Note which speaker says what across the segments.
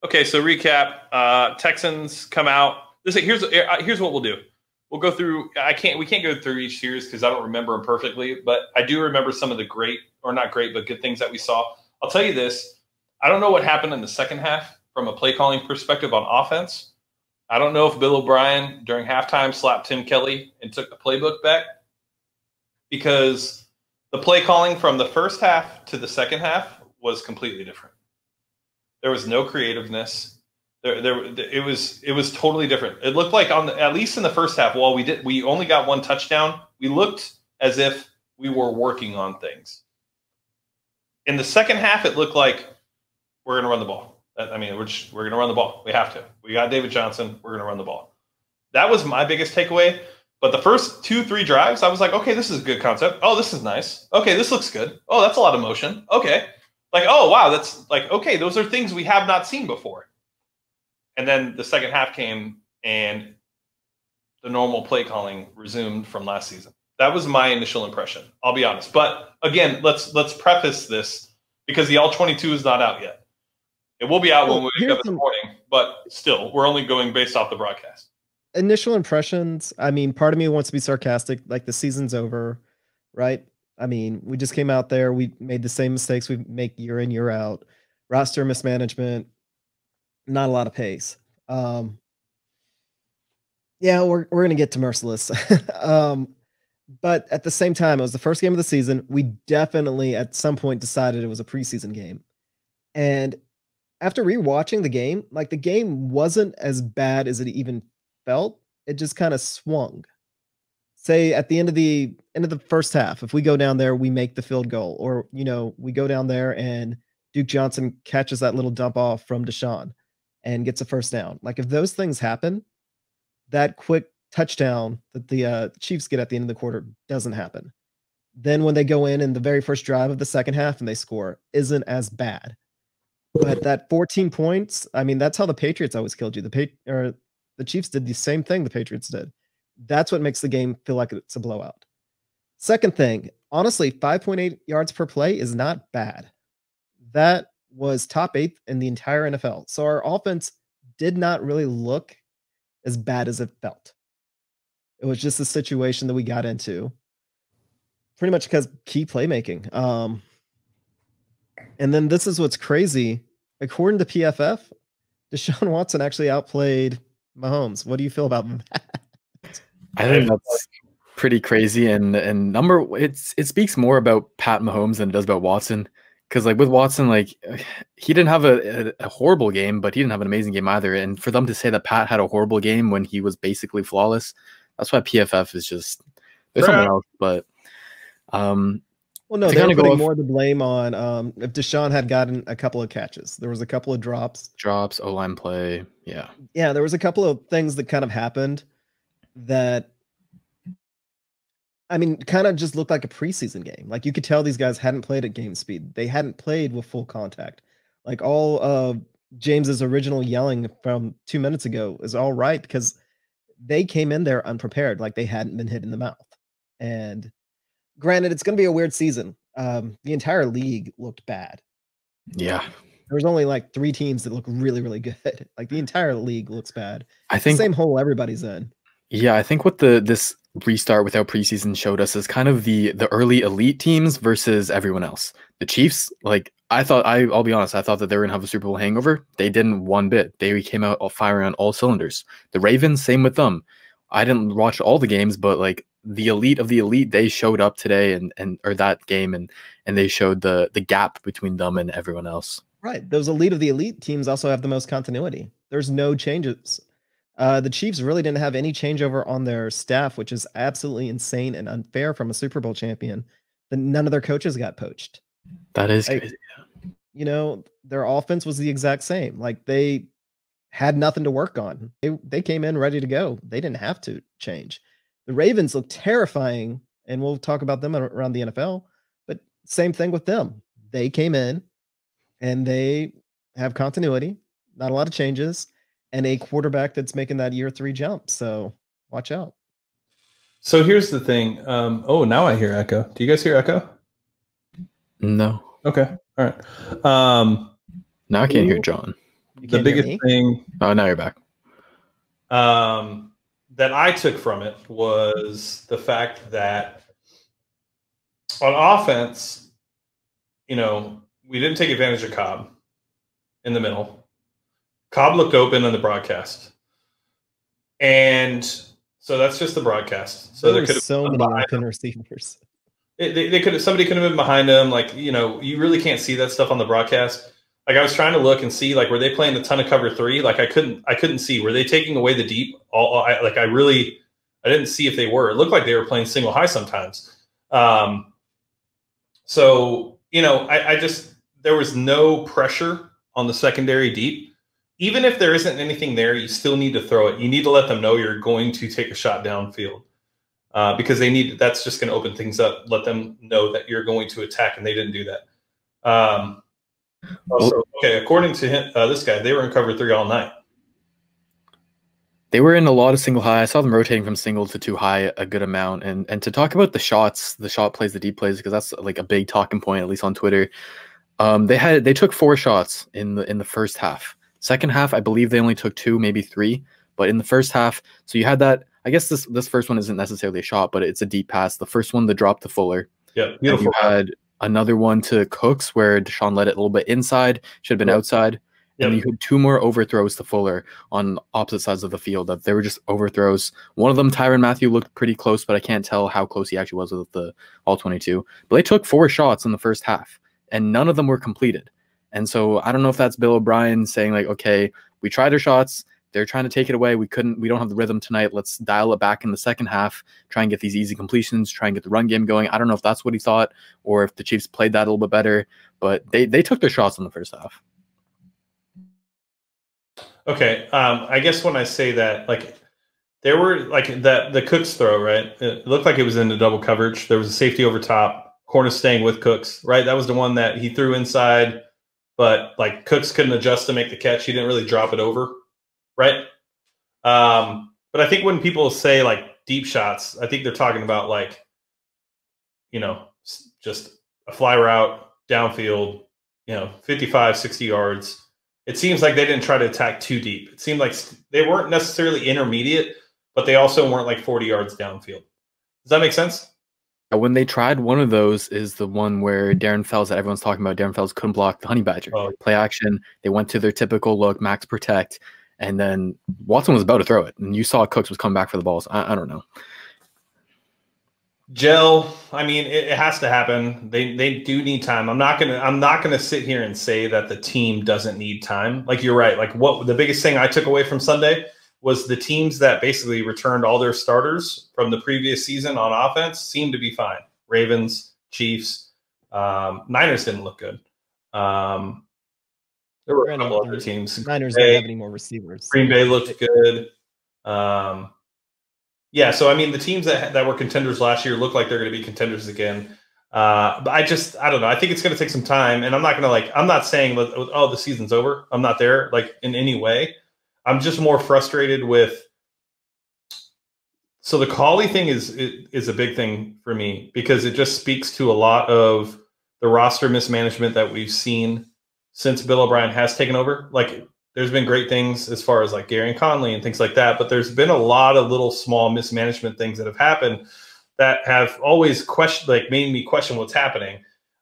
Speaker 1: Okay, so recap. Texans come out. Here's what we'll do. We'll go through. We can't go through each series because I don't remember them perfectly, but I do remember some of the great, or not great, but good things that we saw. I'll tell you this. I don't know what happened in the second half from a play calling perspective on offense. I don't know if Bill O'Brien during halftime slapped Tim Kelly and took the playbook back, because the play calling from the first half to the second half was completely different. There was no creativeness. It was totally different. It looked like at least in the first half, while we only got one touchdown, we looked as if we were working on things. In the second half, it looked like we're going to run the ball. I mean, we're going to run the ball. We have to. We got David Johnson. We're going to run the ball. That was my biggest takeaway. But the first 2-3 drives, I was like, okay, this is a good concept. Oh, this is nice. Okay, this looks good. Oh, that's a lot of motion. Okay. Like, oh, wow, that's like, okay, those are things we have not seen before. And then the second half came and the normal play calling resumed from last season. That was my initial impression. I'll be honest. But again, let's preface this because the All-22 is not out yet. It will be out when we wake up in the morning, but still, we're only going based off the broadcast.
Speaker 2: Initial impressions, I mean, part of me wants to be sarcastic, like the season's over, right? I mean, we just came out there, we made the same mistakes we make year in, year out. Roster mismanagement, not a lot of pace. Yeah, we're gonna get to merciless. But at the same time, it was the first game of the season. We definitely at some point decided it was a preseason game. And after rewatching the game, like the game wasn't as bad as it even felt. It just kind of swung. Say at the end of the first half, if we go down there, we make the field goal, or we go down there and Duke Johnson catches that little dump off from Deshaun and gets a first down. Like if those things happen, that quick touchdown that the Chiefs get at the end of the quarter doesn't happen. Then when they go in the very first drive of the second half and they score, isn't as bad. But that 14 points, I mean, that's how the Patriots always killed you. The Chiefs did the same thing the Patriots did. That's what makes the game feel like it's a blowout. Second thing, honestly, 5.8 yards per play is not bad. That was top 8 in the entire NFL. So our offense did not really look as bad as it felt. It was just a situation that we got into pretty much because key playmaking. And then this is what's crazy. According to PFF, Deshaun Watson actually outplayed Mahomes. What do you feel about that?
Speaker 3: I think that's pretty crazy. And it speaks more about Pat Mahomes than it does about Watson. Because like with Watson, like he didn't have a horrible game, but he didn't have an amazing game either. And for them to say that Pat had a horrible game when he was basically flawless, that's why PFF is just there's something else. But
Speaker 2: well, no, they're putting more of the blame on if Deshaun had gotten a couple of catches. There was a couple of drops,
Speaker 3: O-line play. Yeah,
Speaker 2: there was a couple of things that kind of happened that, I mean, kind of just looked like a preseason game. Like you could tell these guys hadn't played at game speed. They hadn't played with full contact. Like all of James's original yelling from 2 minutes ago is all right because they came in there unprepared, like they hadn't been hit in the mouth. And granted, it's going to be a weird season. The entire league looked bad.
Speaker 3: Yeah.
Speaker 2: There was only like 3 teams that look really, really good. Like the entire league looks bad.
Speaker 3: I think
Speaker 2: the same hole everybody's in.
Speaker 3: Yeah, I think what this restart without preseason showed us is kind of the early elite teams versus everyone else. The Chiefs, like I'll be honest, I thought that they were gonna have a Super Bowl hangover. They didn't one bit. They came out firing on all cylinders. The Ravens, same with them. I didn't watch all the games, but like the elite of the elite, they showed up today or that game and they showed the gap between them and everyone else.
Speaker 2: Right. Those elite of the elite teams also have the most continuity. There's no changes. The Chiefs really didn't have any changeover on their staff, which is absolutely insane and unfair from a Super Bowl champion. That none of their coaches got poached.
Speaker 3: That is crazy.
Speaker 2: Their offense was the exact same. Like they had nothing to work on. They came in ready to go. They didn't have to change. The Ravens look terrifying, and we'll talk about them around the NFL, but same thing with them. They came in and they have continuity, not a lot of changes, and a quarterback that's making that year 3 jump. So watch out.
Speaker 1: So here's the thing. Now I hear echo. Do you guys hear echo?
Speaker 3: No.
Speaker 1: Okay. All right.
Speaker 3: Now I can't hear John.
Speaker 1: the biggest thing.
Speaker 3: Oh, now you're back.
Speaker 1: That I took from it was the fact that on offense, we didn't take advantage of Cobb in the middle. Cobb looked open on the broadcast. And so that's just the broadcast. So
Speaker 2: there could have so many open receivers.
Speaker 1: Somebody could have been behind him. Like, you really can't see that stuff on the broadcast. Like, I was trying to look and see, like, were they playing a ton of cover 3? Like, I couldn't see. Were they taking away the deep? I didn't see if they were. It looked like they were playing single high sometimes. So, there was no pressure on the secondary deep. Even if there isn't anything there, you still need to throw it. You need to let them know you're going to take a shot downfield because that's just going to open things up. Let them know that you're going to attack, and they didn't do that. According to him, this guy, they were in cover 3 all night.
Speaker 3: They were in a lot of single high. I saw them rotating from single to 2 high a good amount. And to talk about the shot plays, the deep plays, because that's like a big talking point, at least on Twitter. They took 4 shots in the first half. Second half, I believe they only took 2, maybe 3. But in the first half, so you had that. I guess this first one isn't necessarily a shot, but it's a deep pass. The first one, the drop to Fuller.
Speaker 1: Yeah, beautiful.
Speaker 3: You had another one to Cooks where Deshaun let it a little bit inside, should have been outside. Yep. And you had 2 more overthrows to Fuller on opposite sides of the field. That they were just overthrows. One of them, Tyrann Mathieu, looked pretty close, but I can't tell how close he actually was with the all-22. But they took 4 shots in the first half, and none of them were completed. And so I don't know if that's Bill O'Brien saying, like, okay, we tried our shots. They're trying to take it away. We don't have the rhythm tonight. Let's dial it back in the second half, try and get these easy completions, try and get the run game going. I don't know if that's what he thought or if the Chiefs played that a little bit better, but they took their shots in the first half.
Speaker 1: Okay. I guess when I say that, like, there were like the Cooks throw, right? It looked like it was into double coverage. There was a safety over top, corner staying with Cooks, right? That was the one that he threw inside, but like Cooks couldn't adjust to make the catch. He didn't really drop it over. Right. But I think when people say like deep shots, I think they're talking about like, just a fly route downfield, 55, 60 yards. It seems like they didn't try to attack too deep. It seemed like they weren't necessarily intermediate, but they also weren't like 40 yards downfield. Does that make sense?
Speaker 3: When they tried one of those is the one where Darren Fells that everyone's talking about. Darren Fells couldn't block the Honey Badger. Play action. They went to their typical look, max protect. And then Watson was about to throw it, and you saw Cooks was coming back for the balls. I don't know.
Speaker 1: Gel, I mean, it has to happen. They do need time. I'm not gonna sit here and say that the team doesn't need time. Like, you're right. Like, what the biggest thing I took away from Sunday was the teams that basically returned all their starters from the previous season on offense seemed to be fine. Ravens, Chiefs, Niners didn't look good. There were a couple other teams.
Speaker 2: Niners don't have any more receivers.
Speaker 1: Green Bay looked good. Yeah, so I mean, the teams that were contenders last year look like they're going to be contenders again. But I don't know. I think it's going to take some time, and I'm not saying, oh, the season's over. I'm not there like in any way. I'm just more frustrated with. So the Cauley thing is a big thing for me because it just speaks to a lot of the roster mismanagement that we've seen since Bill O'Brien has taken over. Like, there's been great things as far as like Gary and Conley and things like that, but there's been a lot of little small mismanagement things that have happened that have always made me question what's happening.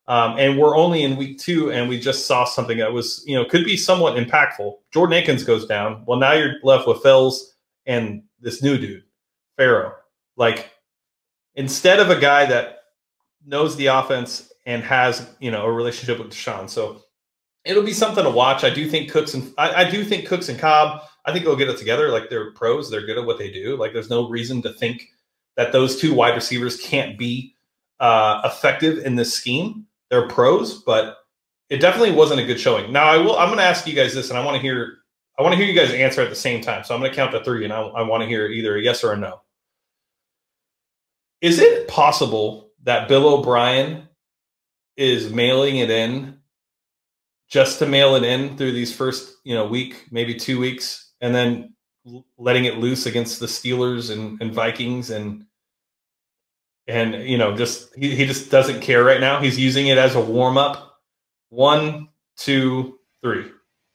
Speaker 1: And we're only in week 2, and we just saw something that was, could be somewhat impactful. Jordan Akins goes down. Well, now you're left with Fells and this new dude, Farrow. Like, instead of a guy that knows the offense and has, a relationship with Deshaun. So it'll be something to watch. I do think Cooks and Cobb, I think they'll get it together. Like, they're pros. They're good at what they do. Like, there's no reason to think that those 2 wide receivers can't be effective in this scheme. They're pros, but it definitely wasn't a good showing. Now, I'm going to ask you guys this, and I want to hear you guys answer at the same time. So I'm going to count to 3, and I want to hear either a yes or a no. Is it possible that Bill O'Brien is mailing it in just to mail it in through these first, week, maybe 2 weeks, and then letting it loose against the Steelers and Vikings and just he just doesn't care right now. He's using it as a warm up. 1, 2, 3.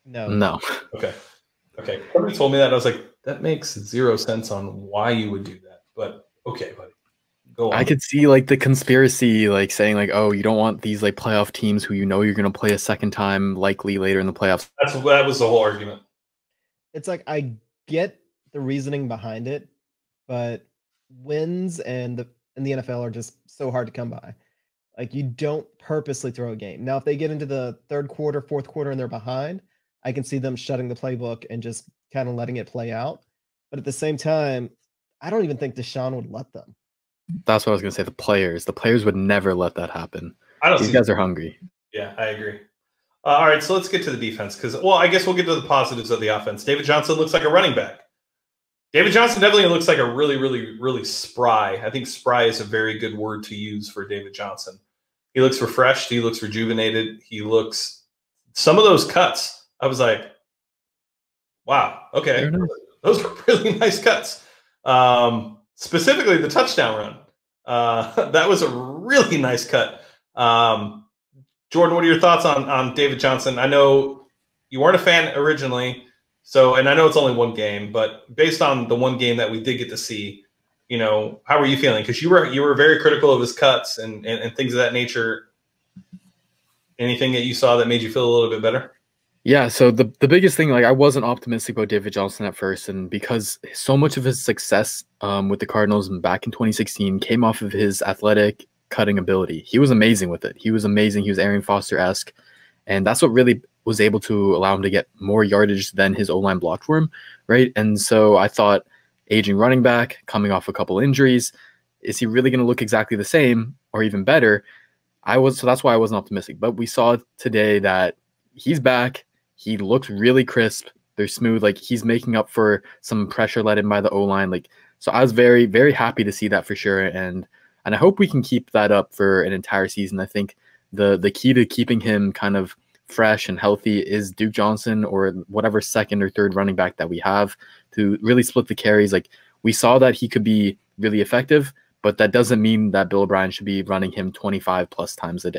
Speaker 2: No.
Speaker 3: No.
Speaker 1: Okay. Okay. Somebody told me that. I was like, that makes 0 sense on why you would do that. But okay, buddy. Go on.
Speaker 3: I could see like the conspiracy, like saying like, oh, you don't want these like playoff teams who you know you're going to play a second time likely later in the playoffs.
Speaker 1: That was the whole argument.
Speaker 2: It's like I get the reasoning behind it, but wins in the NFL are just so hard to come by. Like you don't purposely throw a game. Now, if they get into the third quarter, fourth quarter, and they're behind, I can see them shutting the playbook and just kind of letting it play out. But at the same time, I don't even think Deshaun would let them.
Speaker 3: That's what I was going to say. The players would never let that happen. These guys are hungry.
Speaker 1: Yeah, I agree. All right, so let's get to the defense because, well, I guess we'll get to the positives of the offense. David Johnson looks like a running back. David Johnson definitely looks like a really, really, really spry. I think spry is a very good word to use for David Johnson. He looks refreshed. He looks rejuvenated. He looks – some of those cuts, I was like, wow, okay. Those are really nice cuts. Specifically the touchdown run. That was a really nice cut. Jordan, what are your thoughts on David Johnson? I know you weren't a fan originally, and I know it's only one game, but based on the one game that we did get to see, you know, how were you feeling? Because you were very critical of his cuts and things of that nature. Anything that you saw that made you feel a little bit better?
Speaker 3: Yeah, so the biggest thing, like I wasn't optimistic about David Johnson at first, and because so much of his success with the Cardinals back in 2016 came off of his athletic cutting ability. He was amazing with it. He was amazing. He was Arian Foster-esque, and that's what really was able to allow him to get more yardage than his O-line blocked for him, right? And so I thought, aging running back, coming off a couple injuries, is he really going to look exactly the same or even better? So that's why I wasn't optimistic. But we saw today that he's back. He looks really crisp. They're smooth. Like he's making up for some pressure let in by the O-line. Like, so I was very, very happy to see that for sure. And I hope we can keep that up for an entire season. I think the key to keeping him kind of fresh and healthy is Duke Johnson or whatever second or third running back that we have to really split the carries. Like we saw that he could be really effective, but that doesn't mean that Bill O'Brien should be running him 25 plus times a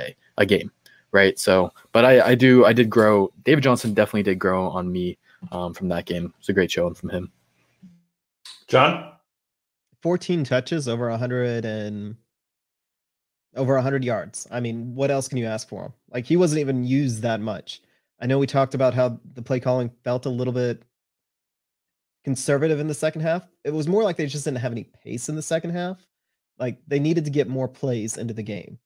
Speaker 3: game. Right. So, but I did grow. David Johnson definitely did grow on me from that game. It's a great showing from him.
Speaker 1: John?
Speaker 2: 14 touches, over 100 yards. I mean, what else can you ask for him? Like he wasn't even used that much. I know we talked about how the play calling felt a little bit conservative in the second half. It was more like they just didn't have any pace in the second half. Like they needed to get more plays into the game.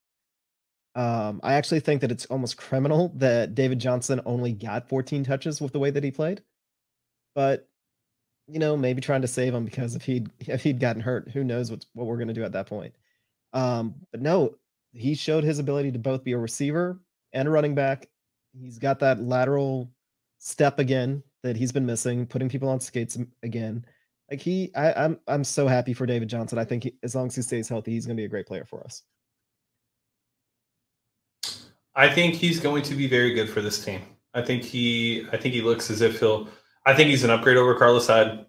Speaker 2: I actually think that it's almost criminal that David Johnson only got 14 touches with the way that he played. But, you know, maybe trying to save him because if he'd gotten hurt, who knows what we're going to do at that point. But no, he showed his ability to both be a receiver and a running back. He's got that lateral step again that he's been missing, putting people on skates again. Like I'm so happy for David Johnson. I think as long as he stays healthy, he's going to be a great player for us.
Speaker 1: I think he's going to be very good for this team. I think he looks as if I think he's an upgrade over Carlos Hyde.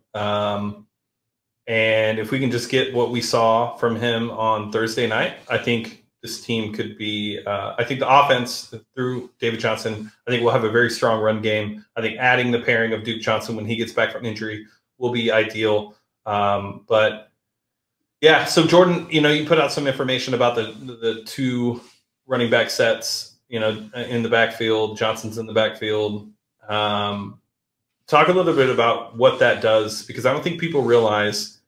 Speaker 1: And if we can just get what we saw from him on Thursday night, I think this team could be, I think the offense through David Johnson, I think we'll have a very strong run game. I think adding the pairing of Duke Johnson when he gets back from injury will be ideal. But yeah, so Jordan, you know, you put out some information about the two running back sets, you know, in the backfield. Johnson's in the backfield. Talk a little bit about what that does, because I don't think people realize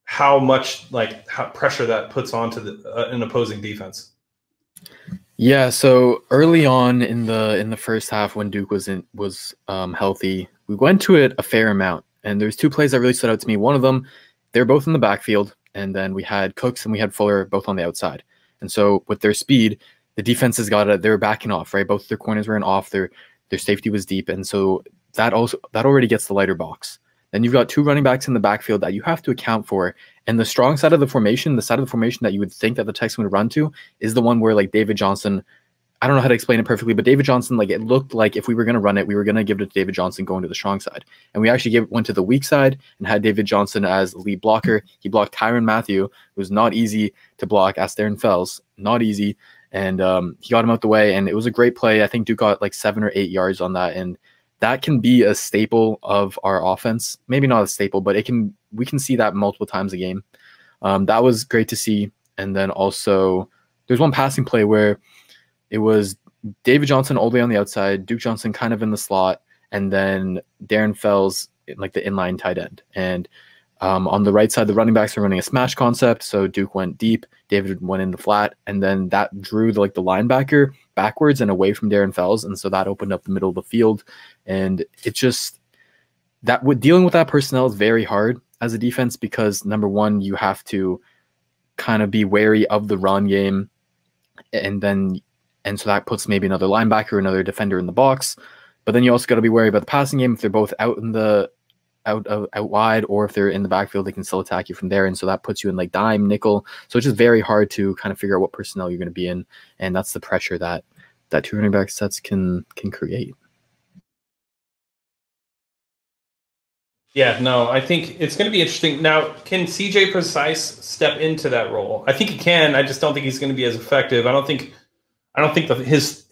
Speaker 1: how much how pressure that puts onto an opposing defense.
Speaker 3: Yeah, so early on in the first half when Duke was healthy, we went to it a fair amount, and there's two plays that really stood out to me. One of them, they're both in the backfield, and then we had Cooks and we had Fuller both on the outside. And so with their speed, the defense they were backing off, right? Both their corners were in off, their safety was deep, and so that already gets the lighter box. Then you've got two running backs in the backfield that you have to account for. And the strong side of the formation, the side of the formation that you would think that the Texans would run to, is the one where like David Johnson, I don't know how to explain it perfectly, but David Johnson, like it looked like if we were going to run it, we were going to give it to David Johnson going to the strong side. And we actually went to the weak side and had David Johnson as lead blocker. He blocked Tyrann Mathieu, who was not easy to block, as Darren Fells, not easy. And he got him out the way, and it was a great play. I think Duke got like 7 or 8 yards on that. And that can be a staple of our offense. Maybe not a staple, but we can see that multiple times a game. That was great to see. And then also there's one passing play where it was David Johnson all the way on the outside, Duke Johnson kind of in the slot, and then Darren Fells like the inline tight end. And on the right side, the running backs are running a smash concept. So Duke went deep, David went in the flat, and then that drew the linebacker backwards and away from Darren Fells. And so that opened up the middle of the field. And it just, that with dealing with that personnel is very hard as a defense, because number one, you have to kind of be wary of the run game. And so that puts maybe another linebacker, another defender in the box. But then you also got to be wary about the passing game. If they're both out wide, or if they're in the backfield, they can still attack you from there. And so that puts you in like dime, nickel. So it's just very hard to kind of figure out what personnel you're going to be in. And that's the pressure that two running back sets can create.
Speaker 1: Yeah, no, I think it's going to be interesting. Now, can CJ Precise step into that role? I think he can. I just don't think he's going to be as effective. I don't think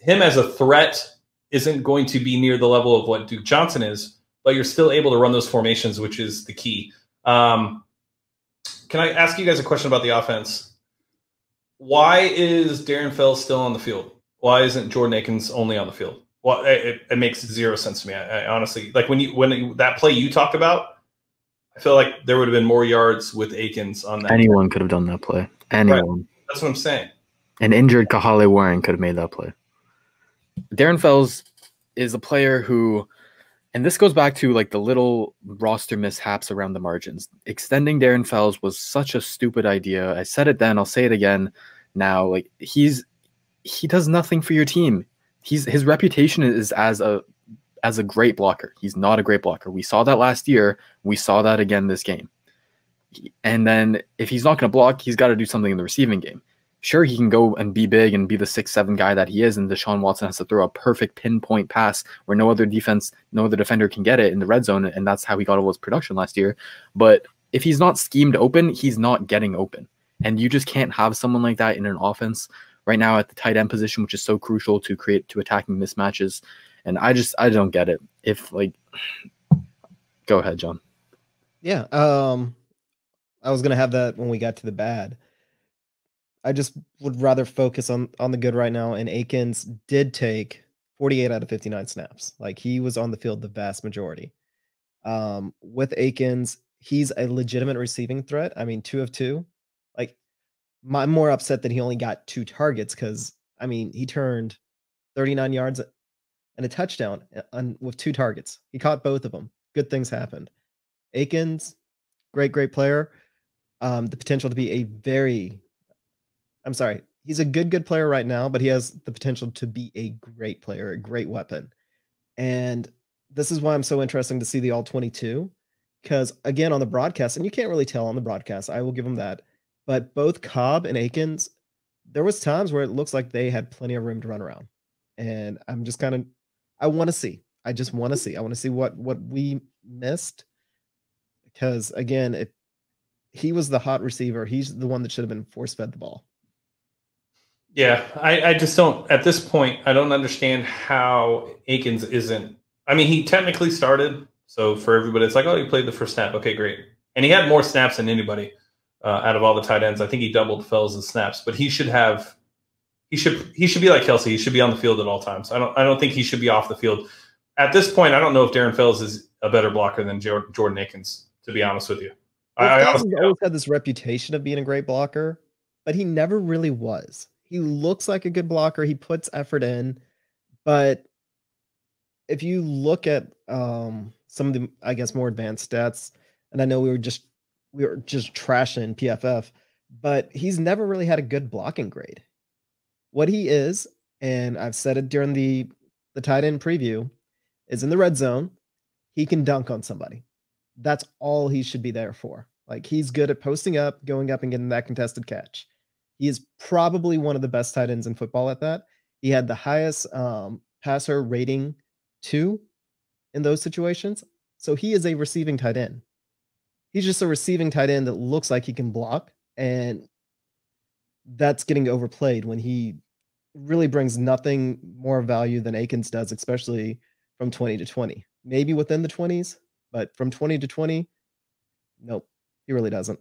Speaker 1: him as a threat isn't going to be near the level of what Duke Johnson is, but you're still able to run those formations, which is the key. Can I ask you guys a question about the offense? Why is Darren Fells still on the field? Why isn't Jordan Akins only on the field? Well, it makes zero sense to me. I honestly, like when that play you talked about, I feel like there would have been more yards with Akins on that.
Speaker 3: Anyone could have done that play. Anyone.
Speaker 1: Right. That's what I'm saying.
Speaker 3: An injured Kahale Warren could have made that play. Darren Fells is a player who, and this goes back to like the little roster mishaps around the margins. Extending Darren Fells was such a stupid idea. I said it then, I'll say it again now. Like he does nothing for your team. His reputation is as a great blocker. He's not a great blocker. We saw that last year. We saw that again this game. And then if he's not going to block, he's got to do something in the receiving game. Sure, he can go and be big and be the 6'7" guy that he is, and Deshaun Watson has to throw a perfect pinpoint pass where no other defender can get it in the red zone, and that's how he got all his production last year. But if he's not schemed open, he's not getting open. And you just can't have someone like that in an offense right now at the tight end position, which is so crucial to attacking mismatches. And I don't get it. Go ahead, John.
Speaker 2: Yeah. I was going to have that when we got to the bad. I just would rather focus on the good right now. And Akins did take 48 out of 59 snaps. Like, he was on the field the vast majority. With Akins, he's a legitimate receiving threat. I mean, 2 of 2. Like, I'm more upset that he only got 2 targets, because, I mean, he turned 39 yards and a touchdown with 2 targets. He caught both of them. Good things happened. Akins, great player. The potential to be he's a good player right now, but he has the potential to be a great player, a great weapon. And this is why I'm so interested to see the all-22, because, again, on the broadcast, and you can't really tell on the broadcast, I will give them that, but both Cobb and Akins, there was times where it looks like they had plenty of room to run around. And I'm just I want to see. I just want to see. I want to see what we missed, because, again, if he was the hot receiver, he's the one that should have been force-fed the ball.
Speaker 1: Yeah, I just don't, at this point, I don't understand how Akins isn't. I mean, he technically started, so for everybody, it's like, oh, he played the first snap. Okay, great. And he had more snaps than anybody out of all the tight ends. I think he doubled Fells' snaps, but he should be like Kelsey. He should be on the field at all times. I don't think he should be off the field. At this point, I don't know if Darren Fells is a better blocker than Jordan Akins, to be honest with you. I honestly
Speaker 2: always had this reputation of being a great blocker, but he never really was. He looks like a good blocker. He puts effort in, but if you look at some of the, I guess, more advanced stats, and I know we were just trashing PFF, but he's never really had a good blocking grade. What he is, and I've said it during the tight end preview, is in the red zone, he can dunk on somebody. That's all he should be there for. Like, he's good at posting up, going up, and getting that contested catch. He is probably one of the best tight ends in football at that. He had the highest passer rating 2 in those situations. So he is a receiving tight end. He's just a receiving tight end that looks like he can block, and that's getting overplayed when he really brings nothing more value than Akins does, especially from 20 to 20. Maybe within the 20s, but from 20 to 20, nope, he really doesn't.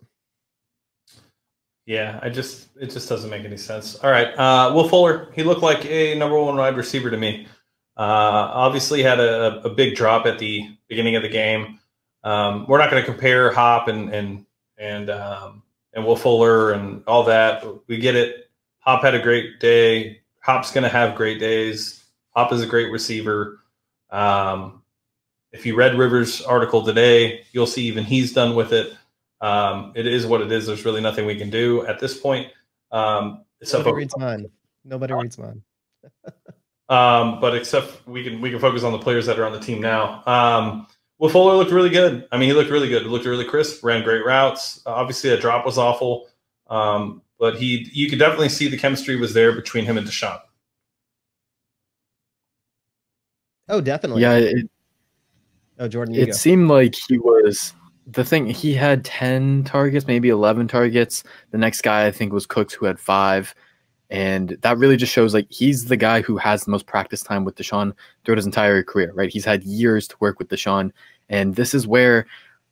Speaker 1: Yeah, it just doesn't make any sense. All right, Will Fuller, he looked like a number one wide receiver to me. Obviously had a big drop at the beginning of the game. We're not going to compare Hop and Will Fuller and all that. We get it. Hop had a great day. Hop's going to have great days. Hop is a great receiver. If you read Rivers' article today, you'll see even he's done with it. It is what it is. There's really nothing we can do at this point.
Speaker 2: Nobody reads mine. Nobody reads mine.
Speaker 1: But except we can focus on the players that are on the team now. Will Fuller looked really good. I mean, he looked really good. He looked really crisp. Ran great routes. Obviously, the drop was awful, but you could definitely see the chemistry was there between him and Deshaun.
Speaker 2: Oh, definitely.
Speaker 3: Yeah.
Speaker 2: Jordan,
Speaker 3: it seemed like he was the thing. He had 10 targets, maybe 11 targets. The next guy I think was Cooks, who had 5. And that really just shows like he's the guy who has the most practice time with Deshaun throughout his entire career, right? He's had years to work with Deshaun. And this is where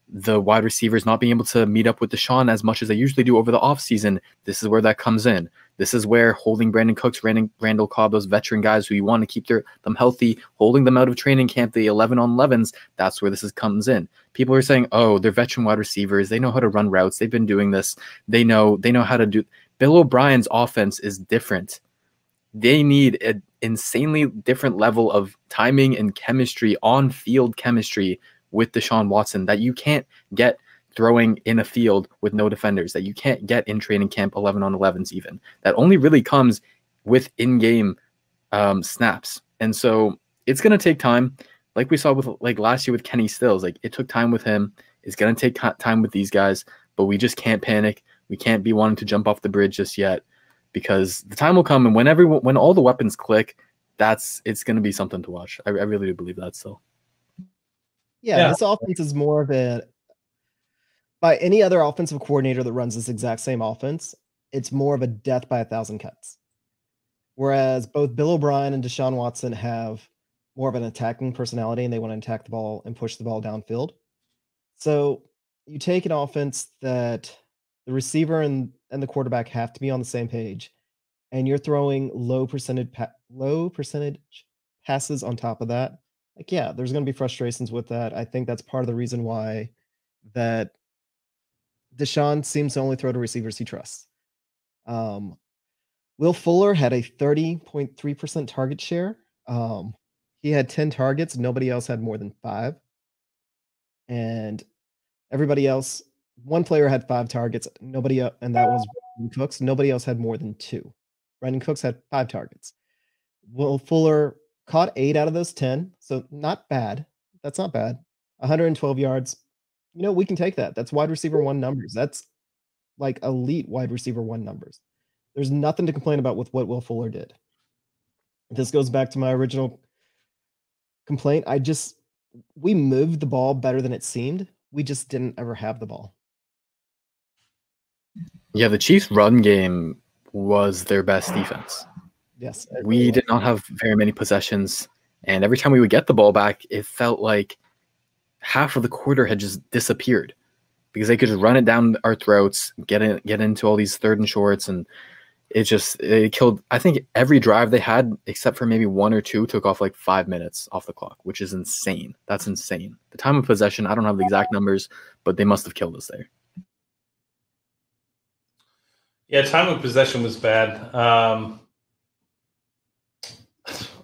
Speaker 3: the wide receivers not being able to meet up with Deshaun as much as they usually do over the offseason, this is where that comes in. This is where holding Brandon Cooks, Randall Cobb, those veteran guys who you want to keep them healthy, holding them out of training camp, the 11-on-11s, that's where comes in. People are saying, oh, they're veteran wide receivers. They know how to run routes. They've been doing this. They know how to do. Bill O'Brien's offense is different. They need an insanely different level of timing and chemistry, on-field chemistry with Deshaun Watson that you can't get throwing in a field with no defenders, that you can't get in training camp 11-on-11s even. That only really comes with in-game snaps. And so it's going to take time. Like we saw with like last year with Kenny Stills, like it took time with him. It's going to take time with these guys, but we just can't panic. We can't be wanting to jump off the bridge just yet, because the time will come, and when all the weapons click, it's going to be something to watch. I really do believe that still.
Speaker 2: Yeah, this offense is more of a, by any other offensive coordinator that runs this exact same offense, it's more of a death by 1,000 cuts. Whereas both Bill O'Brien and Deshaun Watson have more of an attacking personality, and they want to attack the ball and push the ball downfield. So you take an offense that the receiver and the quarterback have to be on the same page, and you're throwing low percentage passes on top of that. Like, yeah, there's going to be frustrations with that. I think that's part of the reason why that Deshaun seems to only throw to receivers he trusts. Will Fuller had a 30.3% target share. He had 10 targets. Nobody else had more than 5. And everybody else, one player had 5 targets. Nobody else, and that was Brandon Cooks. Nobody else had more than 2. Brandon Cooks had 5 targets. Will Fuller caught 8 out of those 10, so not bad. That's not bad. 112 yards. You know, we can take that. That's wide receiver 1 numbers. That's like elite wide receiver 1 numbers. There's nothing to complain about with what Will Fuller did. This goes back to my original complaint. We moved the ball better than it seemed. We just didn't ever have the ball.
Speaker 3: Yeah, the Chiefs' run game was their best defense.
Speaker 2: Yes.
Speaker 3: We did not have very many possessions, and every time we would get the ball back, it felt like half of the quarter had just disappeared because they could just run it down our throats, get into all these 3rd and shorts, and it killed. I think every drive they had, except for maybe 1 or 2, took off like 5 minutes off the clock, which is insane. That's insane. The time of possession, I don't have the exact numbers, but they must have killed us there.
Speaker 1: Yeah, time of possession was bad.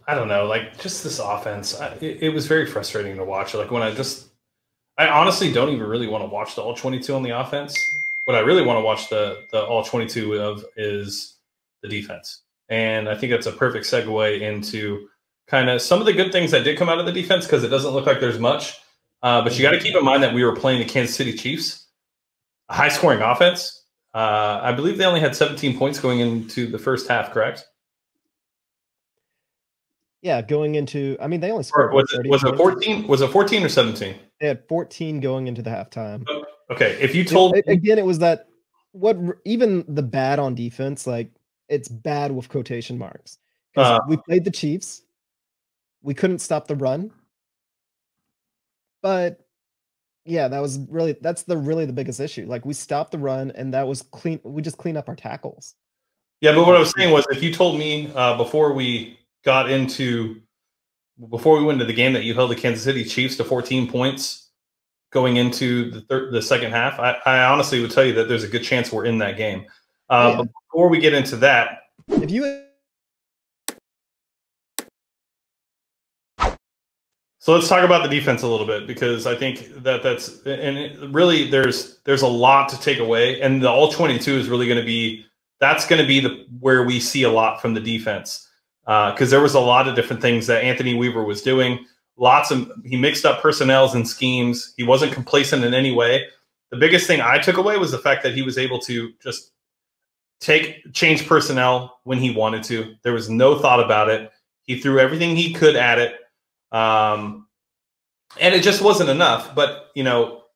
Speaker 1: I don't know, like just this offense, it was very frustrating to watch. Like when I honestly don't even really want to watch the all 22 on the offense. What I really want to watch the all 22 of is the defense. And I think that's a perfect segue into kind of some of the good things that did come out of the defense, because it doesn't look like there's much. But you got to keep in mind that we were playing the Kansas City Chiefs, a high-scoring offense. I believe they only had 17 points going into the first half, correct?
Speaker 2: Yeah, going into, I mean, they only scored.
Speaker 1: Was it 14? Was it 14 or 17?
Speaker 2: They had 14 going into the halftime.
Speaker 1: Okay, if you told
Speaker 2: again, it was that even the bad on defense, like it's bad with quotation marks, because we played the Chiefs, we couldn't stop the run, But yeah, that's really the biggest issue. Like we stopped the run, and that was clean. We just clean up our tackles.
Speaker 1: Yeah, but what I was saying was, if you told me before we went into the game that you held the Kansas City Chiefs to 14 points going into the second half, I honestly would tell you that there's a good chance we're in that game. But before we get into that,
Speaker 2: if you
Speaker 1: so let's talk about the defense a little bit, because I think really there's a lot to take away, and the all 22 is really going to be where we see a lot from the defense, because there was a lot of different things that Anthony Weaver was doing. He mixed up personnels and schemes. He wasn't complacent in any way. The biggest thing I took away was the fact that he was able to just change personnel when he wanted to. There was no thought about it. He threw everything he could at it. And it just wasn't enough. But,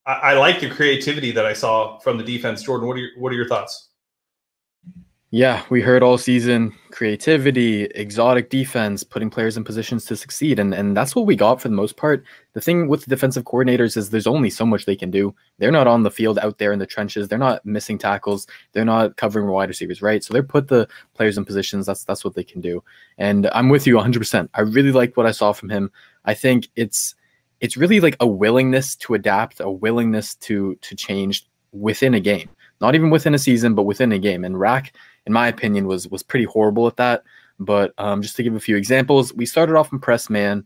Speaker 1: I like the creativity that I saw from the defense. Jordan, what are your thoughts?
Speaker 3: Yeah, we heard all season creativity, exotic defense, putting players in positions to succeed. And that's what we got for the most part. The thing with the defensive coordinators is there's only so much they can do. They're not on the field out there in the trenches. They're not missing tackles. They're not covering wide receivers, right? So they're put the players in positions. That's what they can do. And I'm with you 100%. I really liked what I saw from him. I think it's really like a willingness to adapt, a willingness to change within a game. Not even within a season, but within a game. And Rack, in my opinion, was pretty horrible at that. But just to give a few examples, we started off in press man.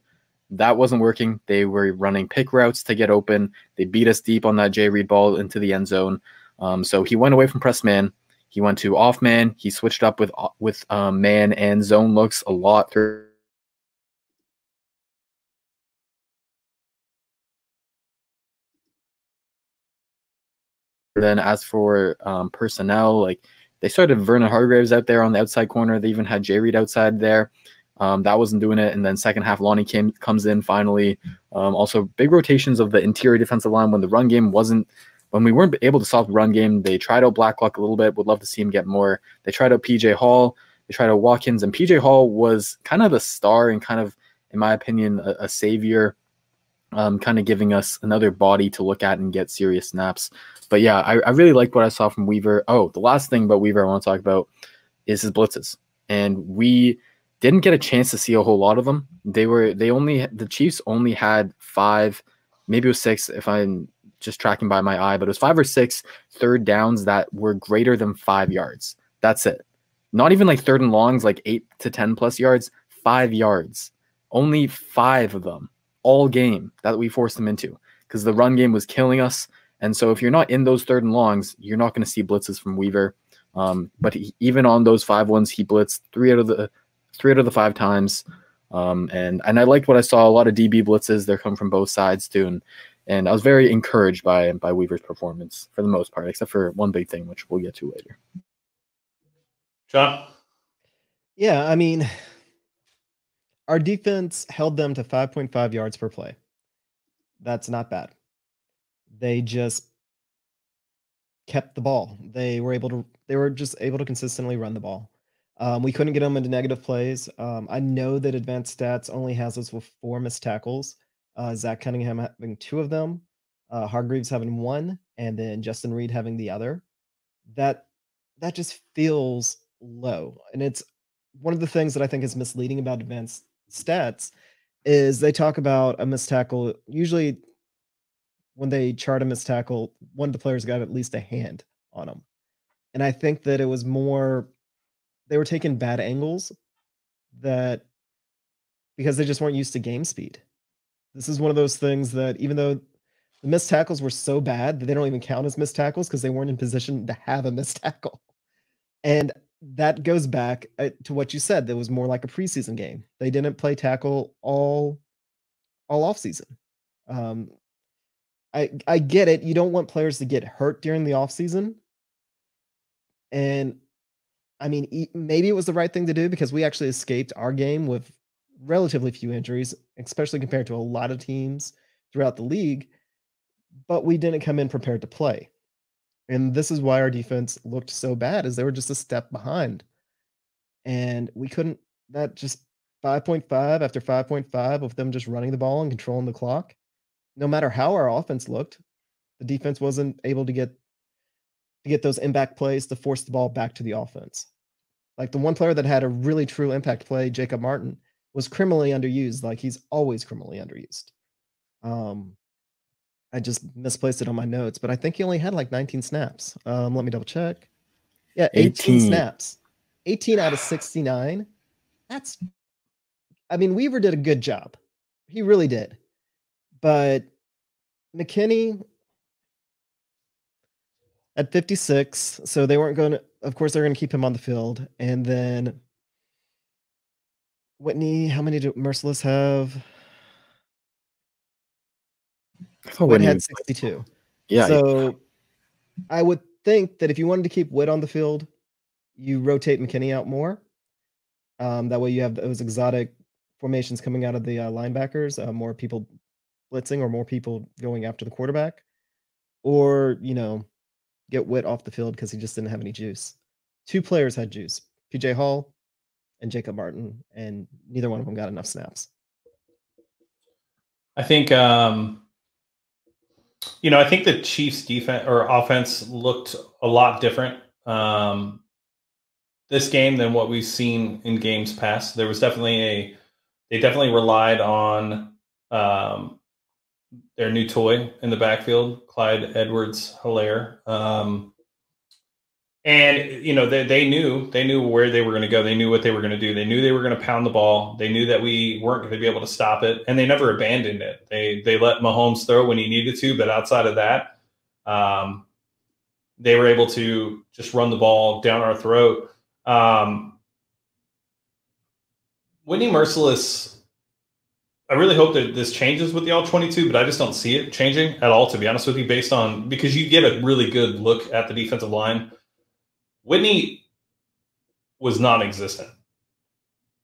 Speaker 3: That wasn't working. They were running pick routes to get open. They beat us deep on that Jay Reed ball into the end zone. So he went away from press man. He went to off man. He switched up with man and zone looks a lot through. Then as for personnel, like they started Vernon Hargraves out there on the outside corner. They even had Jay Reed outside there. That wasn't doing it. And then second half, Lonnie comes in finally. Also, big rotations of the interior defensive line when the run game when we weren't able to stop the run game. They tried out Blacklock a little bit. Would love to see him get more. They tried out PJ Hall. They tried out Watkins. And PJ Hall was kind of a star and kind of, in my opinion, a savior. Kind of giving us another body to look at and get serious snaps. But yeah, I really liked what I saw from Weaver. Oh, the last thing about Weaver I want to talk about is his blitzes. And we didn't get a chance to see a whole lot of them. The Chiefs only had 5, maybe it was 6 if I'm just tracking by my eye, but it was 5 or 6 third downs that were greater than 5 yards. That's it. Not even like third and longs, like 8 to 10 plus yards, 5 yards. Only 5 of them all game that we forced them into, because the run game was killing us. And so if you're not in those third and longs, you're not going to see blitzes from Weaver. But even on those 5 ones, he blitzed 3 out of the 5 times. And I liked what I saw. A lot of DB blitzes. They're coming from both sides too. And I was very encouraged by Weaver's performance for the most part, except for one big thing, which we'll get to later.
Speaker 1: John?
Speaker 2: Yeah, I mean, our defense held them to 5.5 yards per play. That's not bad. They just kept the ball. They were just able to consistently run the ball. We couldn't get them into negative plays. I know that advanced stats only has us with 4 missed tackles. Zach Cunningham having 2 of them, Hargreaves having 1, and then Justin Reed having the other. That just feels low. And it's one of the things that I think is misleading about advanced stats is they talk about a missed tackle. Usually when they chart a missed tackle, one of the players got at least a hand on them. And I think that it was more, they were taking bad angles because they just weren't used to game speed. This is one of those things that even though the missed tackles were so bad that they don't even count as missed tackles because they weren't in position to have a missed tackle. And that goes back to what you said. That was more like a preseason game. They didn't play tackle all off season. I get it. You don't want players to get hurt during the off season. And I mean, maybe it was the right thing to do because we actually escaped our game with relatively few injuries, especially compared to a lot of teams throughout the league. But we didn't come in prepared to play. And this is why our defense looked so bad, is they were just a step behind. And we couldn't, that just 5.5 after 5.5 of them just running the ball and controlling the clock. no matter how our offense looked, the defense wasn't able to get those impact plays to force the ball back to the offense. Like the one player that had a really true impact play, Jacob Martin, was criminally underused. Like he's always criminally underused. I just misplaced it on my notes, but I think he only had like 19 snaps. Let me double check. Yeah, 18 snaps. 18 out of 69. I mean, Weaver did a good job. He really did. But McKinney at 56, so they weren't going to, of course, they're going to keep him on the field. And then Whitney, how many did Merciless have? Witt had 62.
Speaker 3: Yeah.
Speaker 2: So I would think that if you wanted to keep Witt on the field, you rotate McKinney out more. That way you have those exotic formations coming out of the linebackers, more people blitzing or more people going after the quarterback. Or, get Witt off the field because he just didn't have any juice. Two players had juice, PJ Hall and Jacob Martin, and neither one of them got enough snaps.
Speaker 1: I think I think the Chiefs defense or offense looked a lot different this game than what we've seen in games past. There was definitely they definitely relied on their new toy in the backfield, Clyde Edwards-Helaire. And they knew where they were going to go. They knew what they were going to do. They knew they were going to pound the ball. They knew that we weren't going to be able to stop it, and they never abandoned it. They let Mahomes throw when he needed to, but outside of that, they were able to just run the ball down our throat. Whitney Merciless, I really hope that this changes with the All-22, but I just don't see it changing at all, to be honest with you, because you get a really good look at the defensive line. Whitney was non-existent.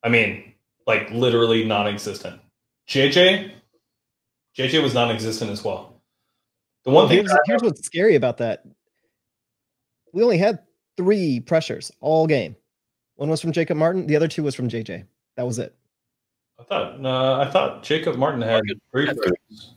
Speaker 1: I mean, like literally non-existent. JJ was non-existent as well. The one thing
Speaker 2: here's what's scary about that. We only had 3 pressures all game. One was from Jacob Martin. The other 2 was from JJ. That was it.
Speaker 1: I thought Jacob Martin had 3 pressures.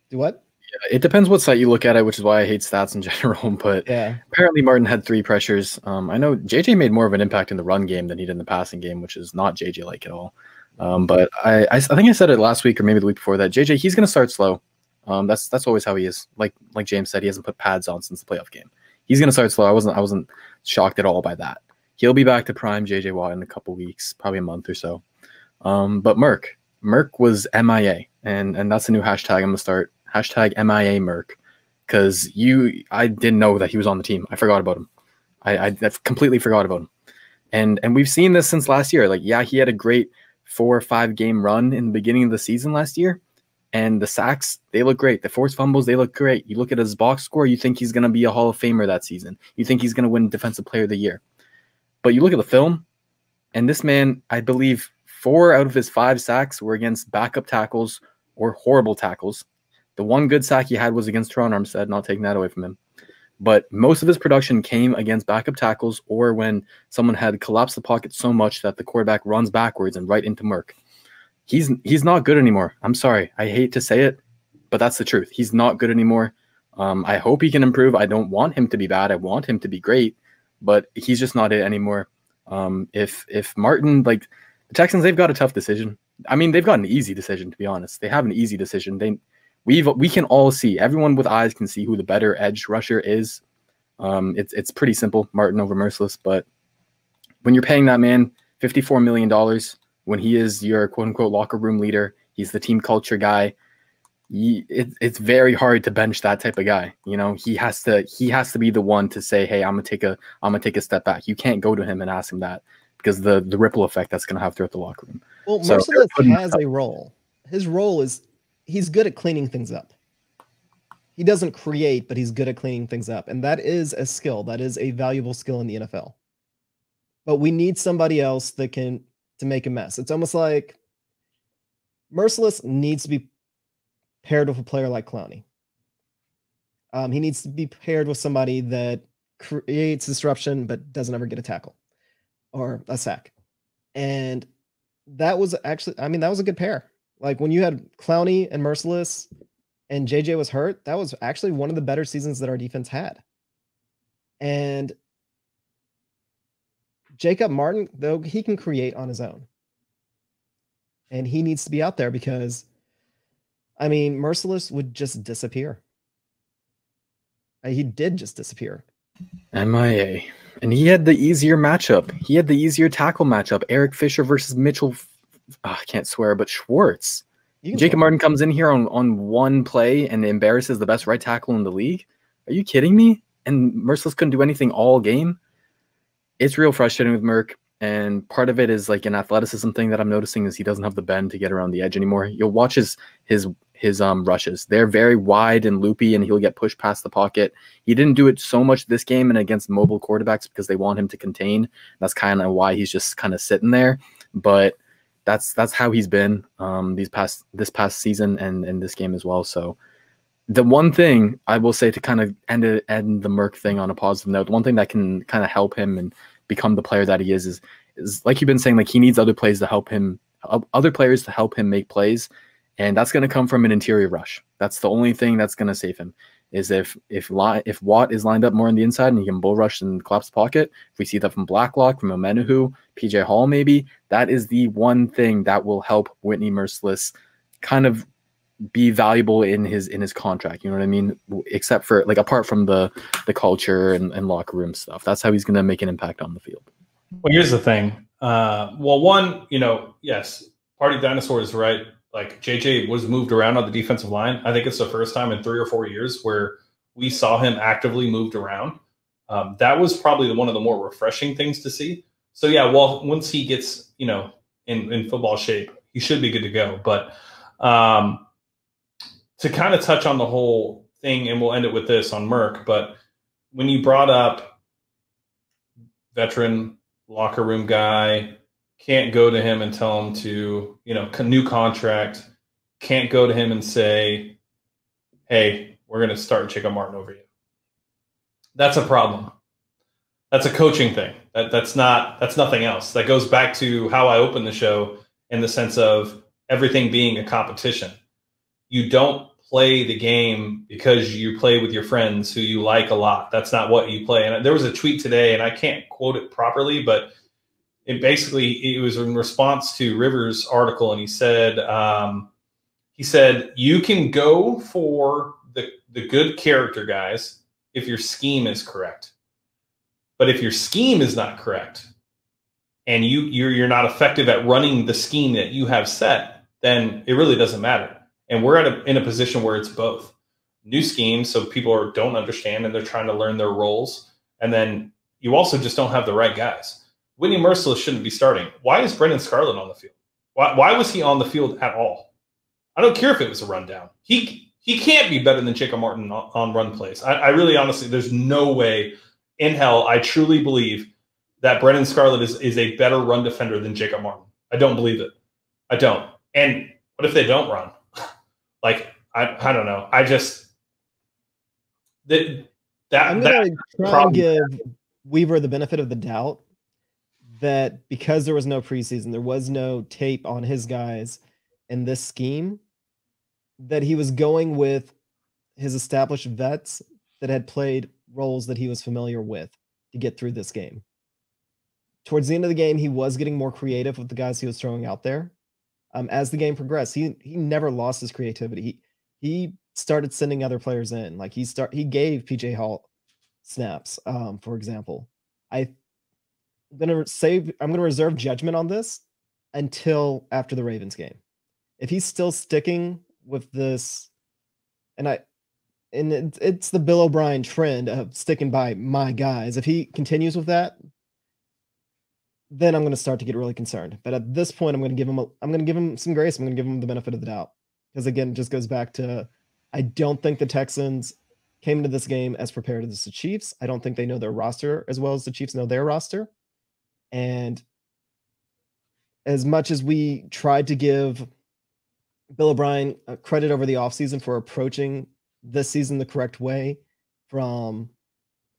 Speaker 2: Do what?
Speaker 3: Yeah, it depends what site you look at it, which is why I hate stats in general. But
Speaker 2: yeah,
Speaker 3: apparently Martin had 3 pressures. I know JJ made more of an impact in the run game than he did in the passing game, which is not JJ like at all. But I think I said it last week or maybe the week before that. JJ, he's going to start slow. That's always how he is. Like James said, he hasn't put pads on since the playoff game. He's going to start slow. I wasn't shocked at all by that. He'll be back to prime JJ Watt in a couple weeks, probably a month or so. But Merc was MIA, and that's a new hashtag I'm gonna start. Hashtag MIA Merc, because I didn't know that he was on the team. I forgot about him. I completely forgot about him. And we've seen this since last year. Like, yeah, he had a great 4 or 5 game run in the beginning of the season last year. And the sacks, they look great. The forced fumbles, they look great. You look at his box score, you think he's going to be a Hall of Famer that season. You think he's going to win Defensive Player of the Year. But you look at the film, and this man, I believe 4 out of his 5 sacks were against backup tackles or horrible tackles. The one good sack he had was against Teron Armstead, not taking that away from him. But most of his production came against backup tackles or when someone had collapsed the pocket so much that the quarterback runs backwards and right into Merc. He's not good anymore. I'm sorry. I hate to say it, but that's the truth. He's not good anymore. I hope he can improve. I don't want him to be bad. I want him to be great, but he's just not it anymore. If Martin, like the Texans, they've got a tough decision. I mean, they've got an easy decision, to be honest. They have an easy decision. We can all see, everyone with eyes can see who the better edge rusher is. It's pretty simple, Martin over Merciless. But when you're paying that man $54 million, when he is your quote unquote locker room leader, he's the team culture guy. It's very hard to bench that type of guy. You know, he has to be the one to say, hey, I'm gonna take a step back. You can't go to him and ask him that because the ripple effect that's gonna have throughout the locker room.
Speaker 2: Well, Merciless has a role. His role is he's good at cleaning things up. He doesn't create, but he's good at cleaning things up. And that is a skill. That is a valuable skill in the NFL. But we need somebody else that can to make a mess. It's almost like Merciless needs to be paired with a player like Clowney. He needs to be paired with somebody that creates disruption but doesn't ever get a tackle or a sack. And that was actually, I mean, that was a good pair. Like when you had Clowney and Merciless, and JJ was hurt, that was actually one of the better seasons that our defense had. And Jacob Martin, though, he can create on his own. And he needs to be out there because, I mean, Merciless would just disappear. He did just disappear.
Speaker 3: MIA. And he had the easier matchup. He had the easier tackle matchup. Eric Fisher versus Mitchell, I can't swear, but Schwartz. Jacob Martin comes in here on one play and embarrasses the best right tackle in the league. Are you kidding me? And Merciless couldn't do anything all game. It's real frustrating with Merc. And part of it is like an athleticism thing that I'm noticing is he doesn't have the bend to get around the edge anymore. You'll watch his rushes. They're very wide and loopy, and he'll get pushed past the pocket. He didn't do it so much this game and against mobile quarterbacks because they want him to contain. That's kind of why he's just kind of sitting there. But that's how he's been this past season and this game as well. So the one thing I will say to kind of end the Merc thing on a positive note, the one thing that can kind of help him and become the player that he is like you've been saying, like he needs other players to help him make plays. And that's going to come from an interior rush. That's the only thing that's going to save him. Is if Watt is lined up more on the inside and he can bull rush and collapse the pocket. If we see that from Blacklock, from Omenahu, PJ Hall, maybe that is the one thing that will help Whitney Merciless kind of be valuable in his contract. You know what I mean? Except for like apart from the culture and locker room stuff. That's how he's going to make an impact on the field.
Speaker 1: Well, here's the thing. Well, one, yes, Party Dinosaur is right. Like JJ was moved around on the defensive line. I think it's the first time in 3 or 4 years where we saw him actively moved around. That was probably one of the more refreshing things to see. So yeah, well, once he gets, in football shape, he should be good to go. But to kind of touch on the whole thing, and we'll end it with this on Merc, but when you brought up veteran locker room guy, can't go to him and tell him to, new contract. Can't go to him and say, hey, we're going to start Jacob Martin over you. That's a problem. That's a coaching thing. That's nothing else. That goes back to how I opened the show in the sense of everything being a competition. You don't play the game because you play with your friends who you like a lot. That's not what you play. And there was a tweet today, and I can't quote it properly, but it was in response to Rivers' article, and he said you can go for the good character guys if your scheme is correct, but if your scheme is not correct and you're not effective at running the scheme that you have set, then it really doesn't matter. And we're in a position where it's both new schemes, so people don't understand and they're trying to learn their roles, and then you also just don't have the right guys. Whitney Merciless shouldn't be starting. Why is Brendan Scarlett on the field? Why was he on the field at all? I don't care if it was a rundown. He can't be better than Jacob Martin on run plays. I really honestly, there's no way in hell I truly believe that Brendan Scarlett is a better run defender than Jacob Martin. I don't believe it. I don't. And what if they don't run? Like, I don't know. I just
Speaker 2: I'm going to try and give Weaver the benefit of the doubt that because there was no preseason, there was no tape on his guys in this scheme, that he was going with his established vets that had played roles that he was familiar with to get through this game. Towards the end of the game, he was getting more creative with the guys he was throwing out there. As the game progressed, he never lost his creativity. He started sending other players in. Like he gave PJ Hall snaps, for example. I'm going to reserve judgment on this until after the Ravens game. If he's still sticking with this, and it's the Bill O'Brien trend of sticking by my guys. If he continues with that, then I'm going to start to get really concerned. But at this point, I'm going to give him some grace. I'm going to give him the benefit of the doubt, because again, it just goes back to, I don't think the Texans came into this game as prepared as the Chiefs. I don't think they know their roster as well as the Chiefs know their roster. And as much as we tried to give Bill O'Brien credit over the offseason for approaching this season the correct way from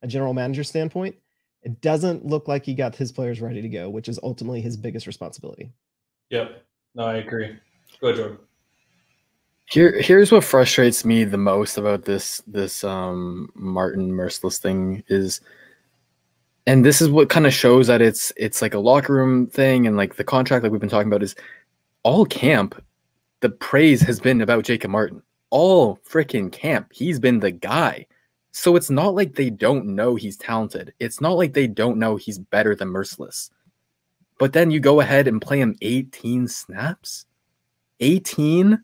Speaker 2: a general manager standpoint, it doesn't look like he got his players ready to go, which is ultimately his biggest responsibility.
Speaker 1: Yep. No, I agree. Go ahead, Jordan.
Speaker 3: Here's what frustrates me the most about this Martin Merciless thing is, and this is what kind of shows that it's like a locker room thing, and like the contract like we've been talking about is all camp. The praise has been about Jacob Martin. All freaking camp, he's been the guy. So it's not like they don't know he's talented. It's not like they don't know he's better than Merciless. But then you go ahead and play him 18 snaps? 18?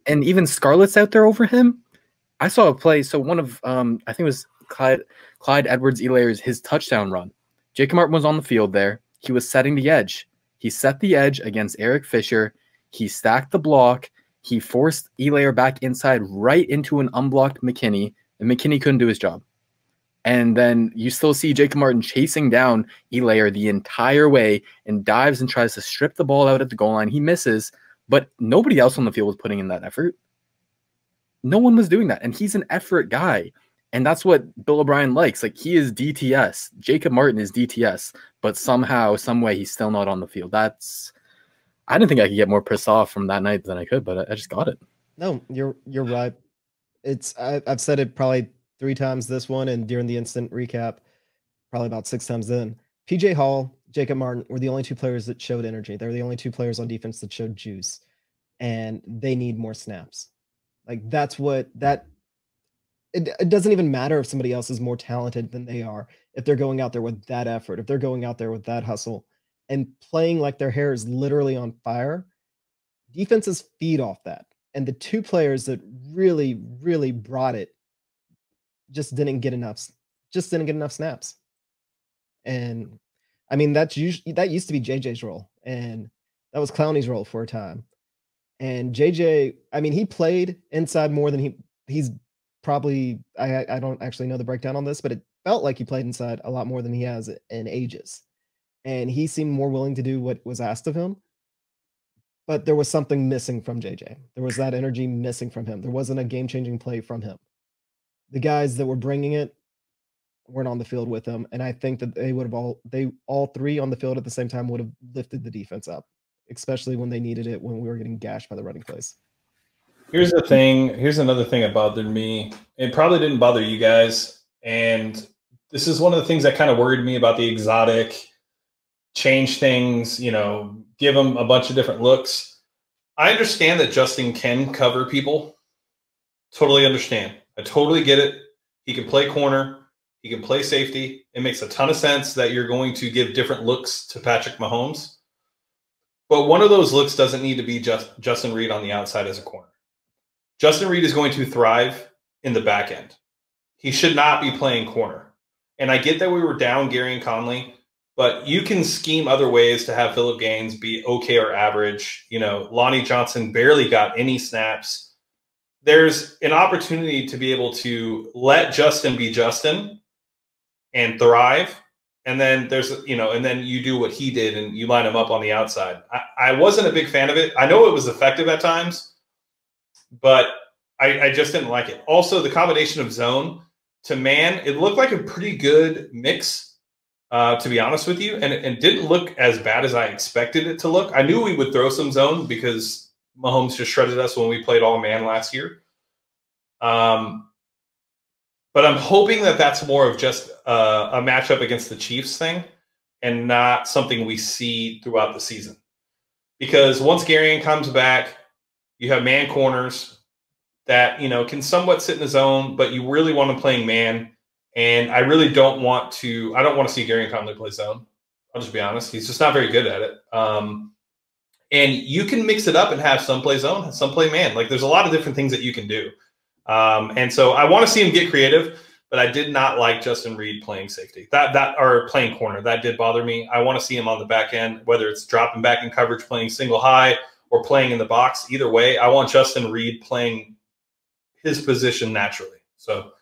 Speaker 3: And even Scarlett's out there over him? I saw a play. So one of, I think it was Clyde Edwards-Helaire's, his touchdown run. Jacob Martin was on the field there. He was setting the edge. He set the edge against Eric Fisher. He stacked the block. He forced Helaire back inside right into an unblocked McKinney, and McKinney couldn't do his job. And then you still see Jacob Martin chasing down Helaire the entire way and dives and tries to strip the ball out at the goal line. He misses, but nobody else on the field was putting in that effort. No one was doing that, and he's an effort guy. And that's what Bill O'Brien likes. Like, he is DTS. Jacob Martin is DTS, but somehow, some way, he's still not on the field. I didn't think I could get more pissed off from that night than I could, but I just got it.
Speaker 2: No, you're right. I've said it probably 3 times this one, and during the instant recap, probably about 6 times then. PJ Hall, Jacob Martin were the only 2 players that showed energy. They were the only 2 players on defense that showed juice, and they need more snaps. Like, that's what that. It doesn't even matter if somebody else is more talented than they are. If they're going out there with that effort, if they're going out there with that hustle and playing like their hair is literally on fire, defenses feed off that. And the 2 players that really, really brought it just didn't get enough snaps. And I mean, that used to be JJ's role, and that was Clowney's role for a time. And JJ, I mean, he played inside more than he's probably, I don't actually know the breakdown on this, but it felt like he played inside a lot more than he has in ages. And he seemed more willing to do what was asked of him. But there was something missing from JJ. There was that energy missing from him. There wasn't a game-changing play from him. The guys that were bringing it weren't on the field with him. And I think that they all 3 on the field at the same time would have lifted the defense up, especially when they needed it, when we were getting gashed by the running plays.
Speaker 1: Here's the thing. Here's another thing that bothered me. It probably didn't bother you guys. And this is one of the things that kind of worried me about the exotic, change things, give them a bunch of different looks. I understand that Justin can cover people. Totally understand. I totally get it. He can play corner. He can play safety. It makes a ton of sense that you're going to give different looks to Patrick Mahomes. But one of those looks doesn't need to be Justin Reed on the outside as a corner. Justin Reed is going to thrive in the back end. He should not be playing corner. And I get that we were down Gary and Conley, but you can scheme other ways to have Phillip Gaines be okay or average. Lonnie Johnson barely got any snaps. There's an opportunity to be able to let Justin be Justin and thrive. And then and then you do what he did and you line him up on the outside. I wasn't a big fan of it. I know it was effective at times, but I just didn't like it. Also, the combination of zone to man, it looked like a pretty good mix, to be honest with you. And it didn't look as bad as I expected it to look. I knew we would throw some zone because Mahomes just shredded us when we played all man last year. But I'm hoping that that's more of just a matchup against the Chiefs thing and not something we see throughout the season. Because once Garion comes back, you have man corners that, can somewhat sit in the zone, but you really want them playing man. And I really don't want to see Garion Conley play zone. I'll just be honest. He's just not very good at it. And you can mix it up and have some play zone, some play man. Like, there's a lot of different things that you can do. And so I want to see him get creative, but I did not like Justin Reed playing safety or playing corner. That did bother me. I want to see him on the back end, whether it's dropping back in coverage, playing single high, or playing in the box. Either way, I want Justin Reed playing his position naturally. So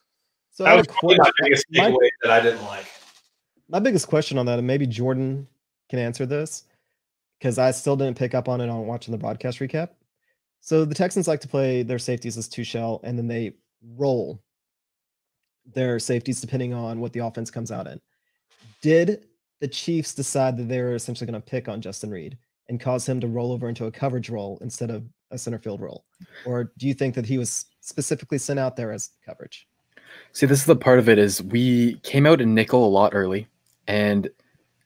Speaker 1: that was probably my biggest takeaway that I didn't like.
Speaker 2: My biggest question on that, and maybe Jordan can answer this, because I still didn't pick up on it on watching the broadcast recap. So the Texans like to play their safeties as 2 shell, and then they roll their safeties depending on what the offense comes out in. Did the Chiefs decide that they were essentially going to pick on Justin Reed and cause him to roll over into a coverage role instead of a center field role? Or do you think that he was specifically sent out there as coverage?
Speaker 3: See, this is the part of it is we came out in nickel a lot early, and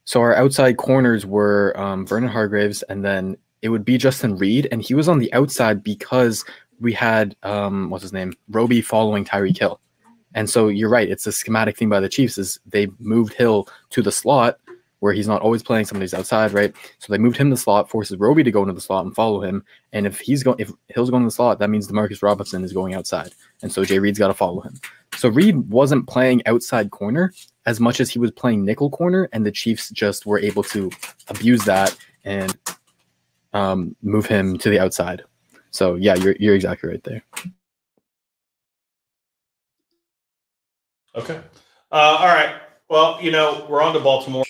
Speaker 3: so our outside corners were Vernon Hargraves, and then it would be Justin Reed, and he was on the outside because we had what's his name, Roby following Tyreek Hill. And so you're right, it's a schematic thing by the Chiefs is they moved Hill to the slot where he's not always playing, somebody's outside, right? So they moved him to the slot, forces Roby to go into the slot and follow him. And if Hill's going to the slot, that means Demarcus Robinson is going outside. And so Jay Reed's got to follow him. So Reed wasn't playing outside corner as much as he was playing nickel corner, and the Chiefs just were able to abuse that and move him to the outside. So yeah, you're exactly right there.
Speaker 1: Okay. All right. Well, we're on to Baltimore.